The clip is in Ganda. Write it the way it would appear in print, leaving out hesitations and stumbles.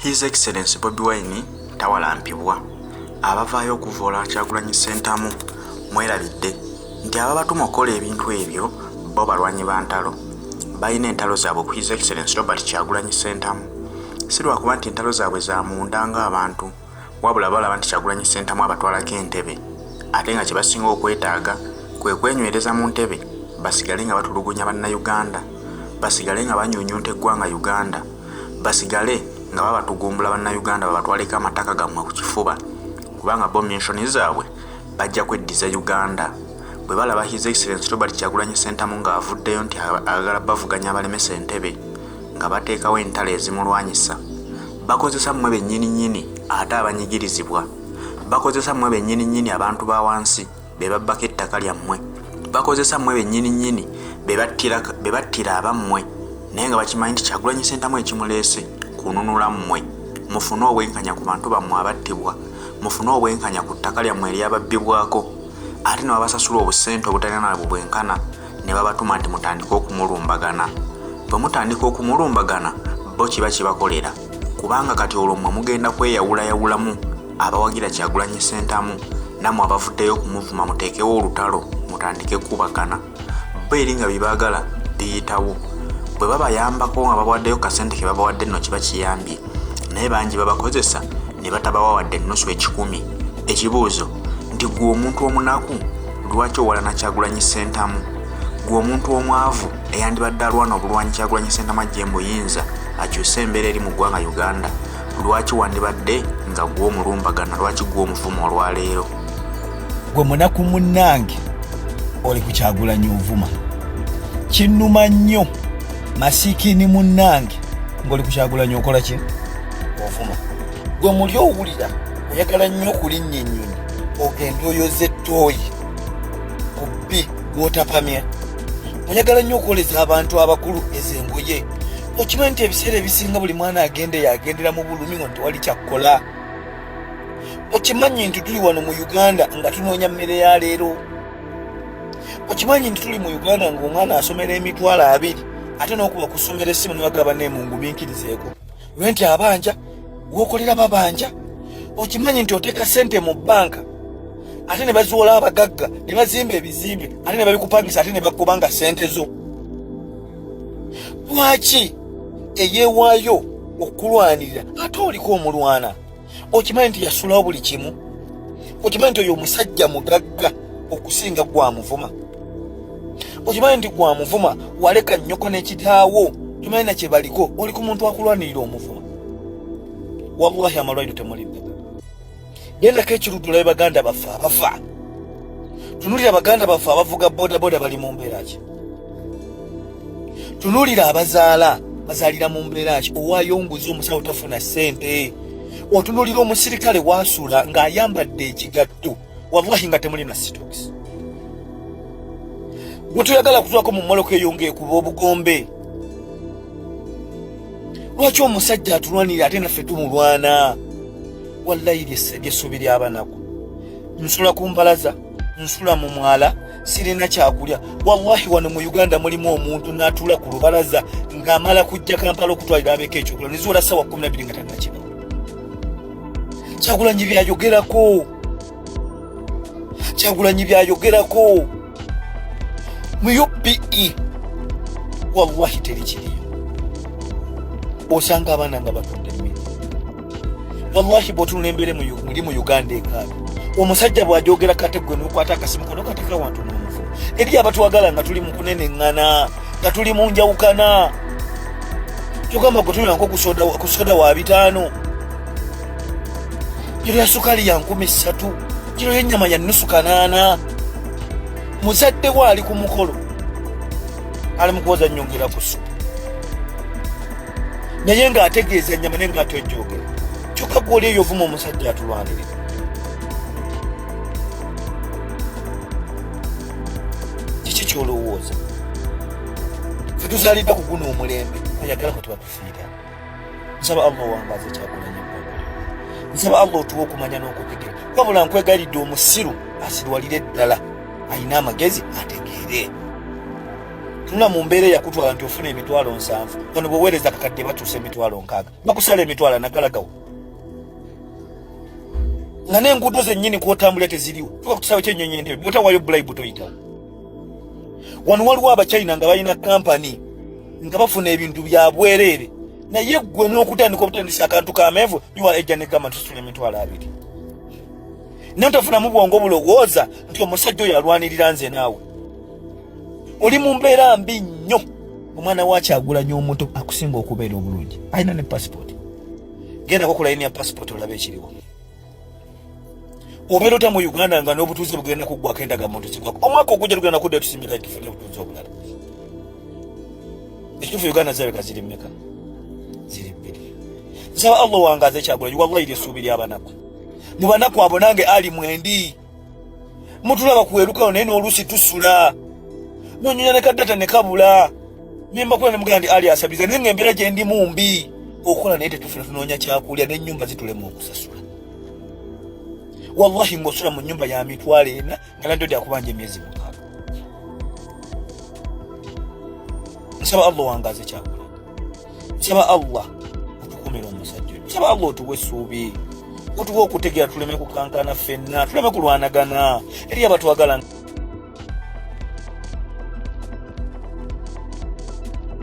His Excellency Bobi Wine tawalampibwa abavaayo okuvoola Kyagulanyi Ssentamu mwerabidde nti ababatuma okukola ebintu ebyo bo balwanyi ba ntalo balina entalo zaabwe ku His Excellency Robert Kyagulanyi Ssentamu. Si lwakuba nti entalo zaabwe za munda ng'abantu wabula balaba nti Kyagulanyi Ssentamu abatwalako entebe ate nga kye basinga okwetaaga kwe kwenywereza mu ntebe basigale nga batulugunya bannayuganda, basigale nga banyuunyunta eggwanga Uganda, basigale nga babatugumbula bannayuganda babatwaleko amataka gammwe ku kifuba kubanga bo menshoni zaabwe bajja kweddiza Uganda. Bwe balaba His Excellency Robert Kyagulanyi Ssentamu ng'avuddeyo nti agala bavuganya abalemesa entebe nga bateekawo entalo ezimulwanyisa, bakozesa mmwe bennyini ate abanyigirizibwa, bakozesa mmwe bennyini abantu ba wansi be babbako ettaka lyammwe, bakozesa mmwe bennyini be battira abammwe, naye nga bakimanyi nti Kyagulanyi Ssentamu ekimuleese kununula mmwe mufune obwenkanya ku bantu bammwe abattibwa, mufune obwenkanya ku ttaka lyammwe eryababbibwako, ate ne babasasula obusente obutalina na bwenkana ne babatuma nti mutandika okumulumbagana. Bwe mutandika okumulumbagana bo kiba kibakolera kubanga kati olwo mmwe mugenda kweyawulayawulamu abawagira Kyagulanyi Ssentamu nammwe abavuddeyo okumuvuma muteekewo olutalo mutandike kubagana. Bo eri nga bibaagala biyitawo bwe babayambako nga babawaddeyo kasente ke babawadde nno kiba kiyambye, naye bangi babakozesa ne batabawawadde ennusu ekikumi. Ekibuuzo nti gwe omuntu omunaku lwaki owalana Kyagulanyi Ssentamu? Gwe omuntu omwavu eyandibadde alwana obulwanyi Kyagulanyi Ssentamu ajje mbuyinza akyuse embeera eri mu ggwanga Uganda, lwaki wandibadde nga gwe omulumbagana? Lwaki gwe omuvuma olwaleero? Gwe munaku munnange oli ku Kyagulanyi ovuma, kinnuma nnyo masiikini munnange ng'oli ku Kyagulanyi okola ki? Ovuma. Gwe muli owulira oyagala nnyo okulinnya ennyonyi ogenda oyoza ettooyi ku bbi gw'otapamya, oyagala nnyo okwoleza abantu abakulu ezengoye. Okimanyi nti ebiseera ebisinga buli mwana agende yagendera mu bulumi ngo tewali kyakkola. Okimanyi nti tuli wano mu Uganda nga tunoonya mmere ya leero. Okimanyi nti tuli mu Uganda ng'omwana asomera emitwalo 2 ate n'okuba kusomera essimu ne bagaba nemungumiikirizeeko lwenti abanja gwokolera babanja. Okimanyi nti oteeka ssente mu bbanka ate ne baziwola abagagga ne bazimba ebizimbe ate ne babikupangisa ate ne bakubanga ssente zo. Lwaki eyeewaayo okulwanirira ate oliko omulwana? Okimanyi nti yasulawo buli kimu? Okimanyi nti oyo omusajja mugagga okusinga gwamuvuma? Okimanyi nti gwamuvuma waleka nnyoko n'ekitaawo tumanyi na kye baliko, oli ku muntu akulwanirira omuvuma? Wallahi amalwaliro temulidde. Gendako ekiruddu labe baganda baffe abafa. Tunulira baganda baffe abavuga bodaboda bali mu mbeera ki? Tunulira abazaala bazaalira mu mbeera ki? Owaayo nguzi omusawo tafuna ssente. Otunulira omusirikale waasula ng'ayambadde ekigatto wallahi nga temulina sitokisi. Gwe toyagala kutwako mu mmoloka eyo ng'ekuba obugombe. Lwaki omusajja atulwanira ate naffe tumulwana? Wallahi lyessuubi ly'abanaku. Nsula ku mbalaza, nsula mu mwala, sirina kyakulya. Wallahi wano mu Uganda mulimu omuntu n'atuula ku lubalaza ng'amala kujja Kampala okutwalira abeko ekyokulya nizuula ssaawa 12 nga tannakiba. Kyagulanyi byayogerako. Kyagulanyi byayogerako. Mu UPE wallahi teri kiriyo. Osanga abaana nga batudde mmere. Wallahi bw'otunula embeera muli mu Uganda ekaaga. Omusajja bw'ajogera kate gwe n'okwata akasimu kano kateka wantu n'omufu. Eri abatwagala nga tuli mu kuneneŋŋana, nga tuli mu njawukana. Kyogamba gwe tulira nko ku soda wa 5. Kiro ya sukali ya 3,000, kiro y'ennyama ya nusu 8. Muzadde waali ku mukolo ali mu kuwoza nnyongera ku supu naye ng'ategeeza ennyama naye ng'ate ojjoogera. Kyokka gw'oli eyo ovuma omusajja atulwanirira. Kiki ky'olowooza? Ffe tuzaaliddwa ku guno omulembe ayagala ko tebatufiira. Nsaba Allah wambaze Kyagulanyi. Nsaba Allah otuwa okumanya n'okutegeera. Wabula nkwegalidde omusiru asirwalire ddala, alina amagezi ategeere. tuna mu mbeera yakutwala nti ofuna emitwalo 7 bano bweweereza kakadde batuusa emitwalo 6 bakusala emitwalo nagalagawo nga n'enguudo zennyini kwotambula teziriwo tuka kutusaba kyennyonyi ntebe bwotawaayo bulayibu toyitawo wano waliwo abachina nga balina kampani nga bafuna ebintu bya bwereere naye ggwe n'okutandika obutandisa akantu kameevu niwa ejja ne gamba tusula emitwalo 2 naye tofunamu bwongo bulowooza nti omusajja oyo alwanirira nze naawe oli mu mbeera mbi nnyo omwana wa Kyagulanyi omuto akusinga okubeera obulungi alina ne passport gendako ku layini ya passport olabe ekiriwo obeera ota mu Uganda nga n'obutuuze bugenda kuggwako endagamuntu zigwako omwaka ogujja tugenda kudda tusimika tufune obutuuze obulala ekituufu Uganda zirabika ziri mmeka ziri 2 nsaba Allah wangaze Kyagulanyi wallahi ly'essuubi ly'abanaku mu banaku abo nange ali mwendi mutulaba kuwerukawo naye n'oluusi tusula nonyonya ne kaddata ne kabula nimba kula ne muganda ndi ali asabiza naye ng'embeera gye ndi mumbi okukola naye tetufuna tunoonya kyakulya n'ennyumba zitulema okusasula wallahi ng'osula mu nnyumba ya mitwalo 4 nga landlord akubanja emyezi 6 nsaba Allah wangaze Kyagulanyi nsaba Allah otukumira omusajja oyo nsaba Allah otuwe essuubi otuwe okutegeera tuleme kukankana ffenna tuleme kulwanagana eri abatwagala